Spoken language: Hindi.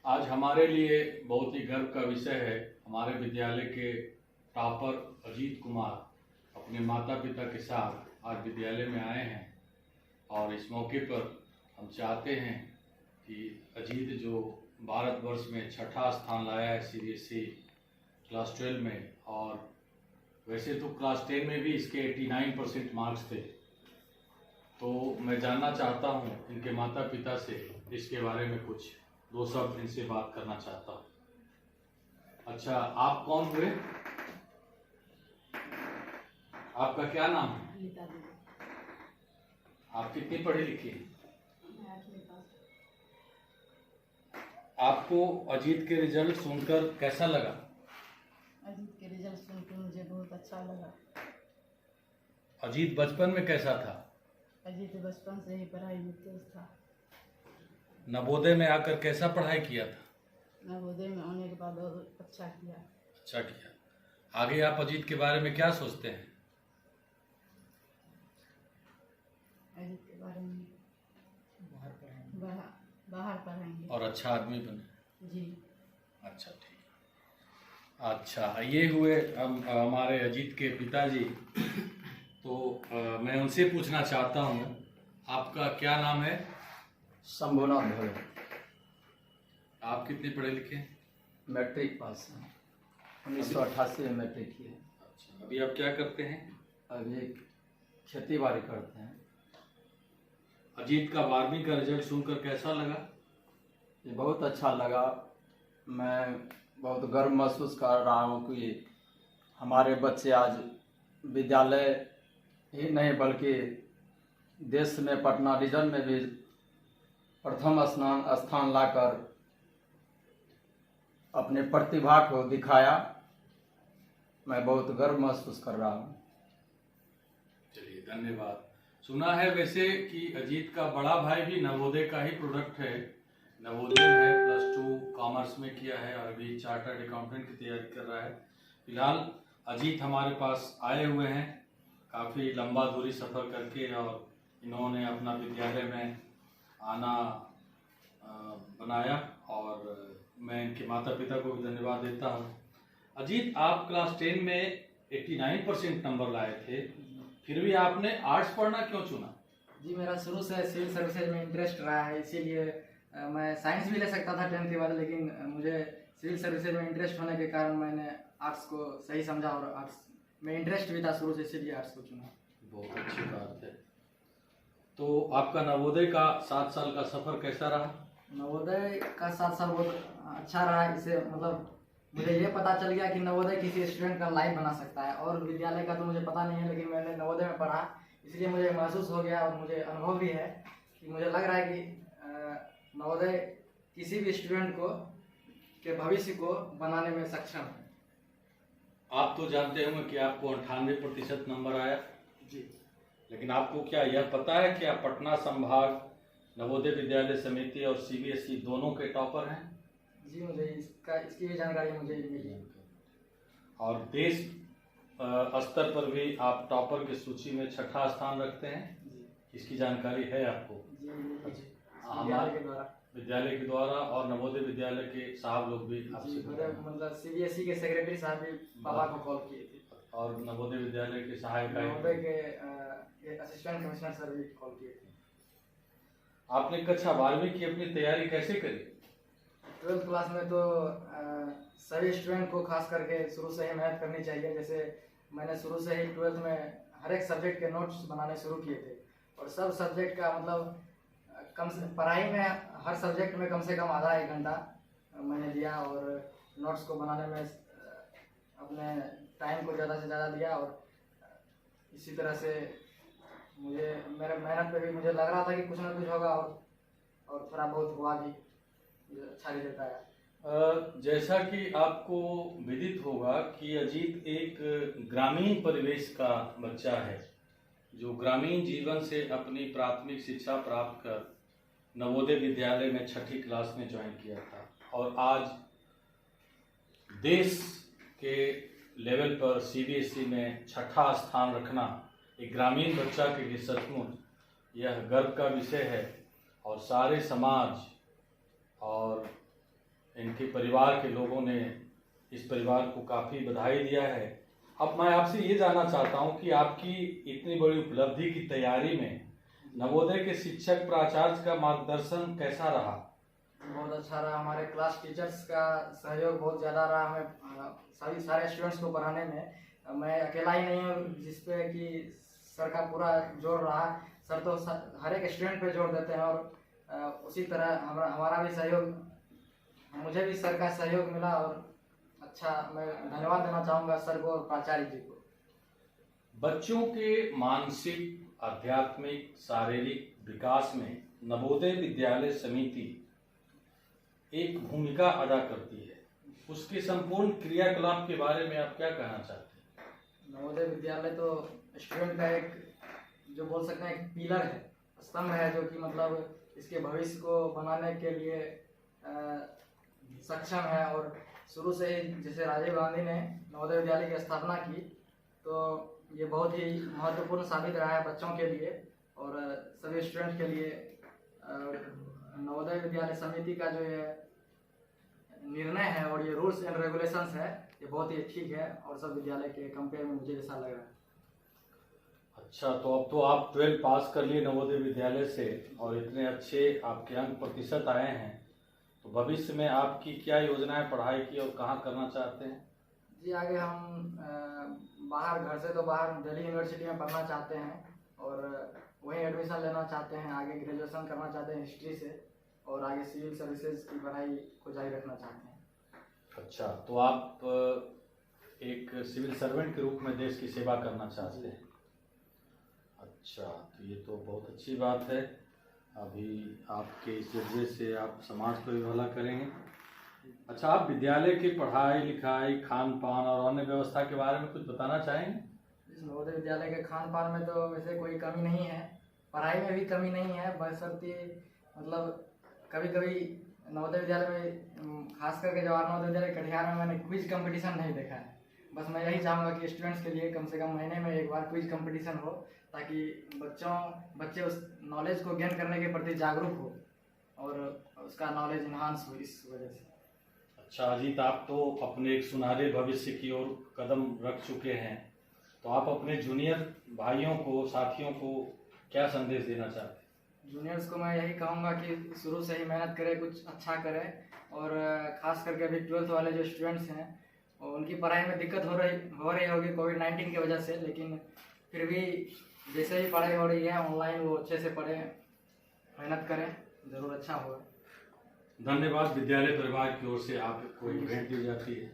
आज हमारे लिए बहुत ही गर्व का विषय है। हमारे विद्यालय के टॉपर अजीत कुमार अपने माता पिता के साथ आज विद्यालय में आए हैं और इस मौके पर हम चाहते हैं कि अजीत जो भारतवर्ष में छठा स्थान लाया है सीबीएसई क्लास 12 में, और वैसे तो क्लास 10 में भी इसके 89% मार्क्स थे, तो मैं जानना चाहता हूँ इनके माता पिता से इसके बारे में कुछ दो शब्द इनसे बात करना चाहता हूँ। अच्छा, आप कौन हुए? आपका क्या नाम है? आप कितनी पढ़ी लिखी हैं? आपको अजीत के रिजल्ट सुनकर कैसा लगा? अजीत के रिजल्ट सुनकर मुझे बहुत अच्छा लगा। अजीत बचपन में कैसा था? अजीत बचपन से ही पढ़ाई में तेज था। नवोदय में आकर कैसा पढ़ाई किया था? नवोदय में आने के बाद बहुत अच्छा किया। अच्छा किया। आगे आप अजीत के बारे में क्या सोचते हैं? अजीत के बारे में बाहर पढ़ाएंगे और अच्छा आदमी बने। जी। अच्छा, ठीक। अच्छा, ये हुए हमारे अजीत के पिताजी। तो मैं उनसे पूछना चाहता हूँ, आपका क्या नाम है? शंभुनाथ भोले। आप कितने पढ़े लिखे हैं? मैट्रिक पास हैं, 1988 में मैट्रिक किए। अच्छा, अभी आप क्या करते हैं? अभी खेती बाड़ी करते हैं। अजीत का 12वीं का रिजल्ट सुनकर कैसा लगा? ये बहुत अच्छा लगा। मैं बहुत गर्व महसूस कर रहा हूँ कि हमारे बच्चे आज विद्यालय ही नहीं बल्कि देश में पटना रीजन में भी प्रथम स्थान लाकर अपने प्रतिभा को दिखाया। मैं बहुत गर्व महसूस कर रहा हूँ। चलिए, धन्यवाद। सुना है वैसे कि अजीत का बड़ा भाई भी नवोदय का ही प्रोडक्ट है। नवोदय है, +2 कॉमर्स में किया है और अभी चार्टर्ड अकाउंटेंट की तैयारी कर रहा है। फिलहाल अजीत हमारे पास आए हुए हैं काफ़ी लंबा दूरी सफ़र करके, और इन्होंने अपना विद्यालय में आना बनाया, और मैं इनके माता पिता को भी धन्यवाद देता हूँ। अजीत, आप क्लास 10 में 89% नंबर लाए थे, फिर भी आपने आर्ट्स पढ़ना क्यों चुना? जी, मेरा शुरू से सिविल सर्विसेज में इंटरेस्ट रहा है, इसीलिए मैं साइंस भी ले सकता था 10th के बाद, लेकिन मुझे सिविल सर्विसेज में इंटरेस्ट होने के कारण मैंने आर्ट्स को सही समझा और आर्ट्स में इंटरेस्ट भी था शुरू से, इसीलिए आर्ट्स को चुना। बहुत अच्छी बात है। तो आपका नवोदय का 7 साल का सफ़र कैसा रहा? नवोदय का 7 साल बहुत अच्छा रहा। इससे मतलब मुझे ये पता चल गया कि नवोदय किसी स्टूडेंट का लाइफ बना सकता है, और विद्यालय का तो मुझे पता नहीं है, लेकिन मैंने नवोदय में पढ़ा, इसलिए मुझे महसूस हो गया और मुझे अनुभव भी है कि मुझे लग रहा है कि नवोदय किसी भी स्टूडेंट को के भविष्य को बनाने में सक्षम है। आप तो जानते होंगे कि आपको 98% नंबर आया जी, लेकिन आपको क्या यह पता है कि आप पटना संभाग नवोदय विद्यालय समिति और सीबीएसई दोनों के टॉपर हैं? जी, मुझे इसकी भी जानकारी मुझे मिली। और देश स्तर पर भी आप टॉपर की सूची में 6ठा स्थान रखते हैं। इसकी जानकारी है आपको? जी, हमारे विद्यालय के द्वारा और नवोदय विद्यालय के साहब लोग भी आपसे मतलब सीबीएसई के सेक्रेटरी साहब भी पापा को कॉल किए थे, और नवोदय विद्यालय के सहायक नवोदय के असिस्टेंट कमिश्नर सर भी कॉल किए थे। आपने कक्षा 12वीं की अपनी तैयारी कैसे करी? 12th क्लास में तो सभी स्टूडेंट को खास करके शुरू से ही मेहनत करनी चाहिए। जैसे मैंने शुरू से ही 12th में हर एक सब्जेक्ट के नोट्स बनाने शुरू किए थे, और सब सब्जेक्ट का मतलब कम से पढ़ाई में हर सब्जेक्ट में कम से कम आधा 1 घंटा मैंने दिया, और नोट्स को बनाने में अपने टाइम को ज़्यादा से ज़्यादा दिया। और इसी तरह से मुझे मेरे मेहनत पे भी मुझे लग रहा था कि कुछ ना कुछ होगा, और थोड़ा बहुत हुआ भी, अच्छा रिजल्ट आया। जैसा कि आपको विदित होगा कि अजीत एक ग्रामीण परिवेश का बच्चा है, जो ग्रामीण जीवन से अपनी प्राथमिक शिक्षा प्राप्त कर नवोदय विद्यालय में 6ठी क्लास में ज्वाइन किया था, और आज देश के लेवल पर सीबीएसई में 6ठा स्थान रखना एक ग्रामीण बच्चा के लिए सचमुच यह गर्व का विषय है। और सारे समाज और इनके परिवार के लोगों ने इस परिवार को काफ़ी बधाई दिया है। अब मैं आपसे ये जानना चाहता हूँ कि आपकी इतनी बड़ी उपलब्धि की तैयारी में नवोदय के शिक्षक प्राचार्य का मार्गदर्शन कैसा रहा? बहुत अच्छा रहा। हमारे क्लास टीचर्स का सहयोग बहुत ज़्यादा रहा हमें सारे स्टूडेंट्स को पढ़ाने में। मैं अकेला ही नहीं हूँ जिस पे कि सर का पूरा जोर रहा। सर तो हर एक स्टूडेंट पे जोर देते हैं और उसी तरह हमारा भी सहयोग, मुझे भी सर का सहयोग मिला और अच्छा, मैं धन्यवाद देना चाहूँगा सर को और प्राचार्य जी को। बच्चों के मानसिक, आध्यात्मिक, शारीरिक विकास में नवोदय विद्यालय समिति एक भूमिका अदा करती है। उसके संपूर्ण क्रियाकलाप के बारे में आप क्या कहना चाहते हैं? नवोदय विद्यालय तो स्टूडेंट का एक, जो बोल सकते हैं, एक पिलर है, स्तंभ है, जो कि मतलब इसके भविष्य को बनाने के लिए सक्षम है। और शुरू से ही जैसे राजीव गांधी ने नवोदय विद्यालय की स्थापना की, तो ये बहुत ही महत्वपूर्ण साबित रहा है बच्चों के लिए और सभी स्टूडेंट के लिए। नवोदय विद्यालय समिति का जो ये निर्णय है और ये रूल्स एंड रेगुलेशंस है, ये बहुत ही ठीक है और सब विद्यालय के कंपेयर में मुझे ऐसा लग रहा है। अच्छा, तो अब तो आप 12 पास कर लिए नवोदय विद्यालय से और इतने अच्छे आपके अंक प्रतिशत आए हैं, तो भविष्य में आपकी क्या योजनाएं पढ़ाई की और कहाँ करना चाहते हैं? जी, आगे हम बाहर, घर से तो बाहर दिल्ली यूनिवर्सिटी में पढ़ना चाहते हैं और वहीं एडमिशन लेना चाहते हैं। आगे ग्रेजुएशन करना चाहते हैं हिस्ट्री से और आगे सिविल सर्विसेज की पढ़ाई को जारी रखना चाहते हैं। अच्छा, तो आप एक सिविल सर्वेंट के रूप में देश की सेवा करना चाहते हैं। अच्छा, तो ये तो बहुत अच्छी बात है। अभी आपके इस जज्बे से आप समाज को भी भला करेंगे। अच्छा, आप विद्यालय की पढ़ाई लिखाई, खान पान और अन्य व्यवस्था के बारे में कुछ बताना चाहेंगे? इस नवोदय विद्यालय के खान पान में तो वैसे कोई कमी नहीं है, पढ़ाई में भी कमी नहीं है, बशर्ते मतलब कभी कभी नवोदय विद्यालय में, खास करके जवाहर नवोदय विद्यालय कटिहार में, मैंने क्विज कंपटीशन नहीं देखा है। बस मैं यही चाहूँगा कि स्टूडेंट्स के लिए कम से कम महीने में एक बार क्विज कंपटीशन हो, ताकि बच्चे उस नॉलेज को गेन करने के प्रति जागरूक हो और उसका नॉलेज इन्हांस हो इस वजह से। अच्छा अजीत, आप तो अपने एक सुनहरे भविष्य की ओर कदम रख चुके हैं, तो आप अपने जूनियर भाइयों को, साथियों को क्या संदेश देना चाहते हैं? जूनियर्स को मैं यही कहूँगा कि शुरू से ही मेहनत करें, कुछ अच्छा करें और ख़ास करके अभी 12th वाले जो स्टूडेंट्स हैं उनकी पढ़ाई में दिक्कत हो रही होगी कोविड-19 की वजह से, लेकिन फिर भी जैसे ही पढ़ाई हो रही है ऑनलाइन, वो अच्छे से पढ़ें, मेहनत करें, ज़रूर अच्छा होगा। धन्यवाद। विद्यालय परिवार की ओर से आपको एक भेंट दी जाती है।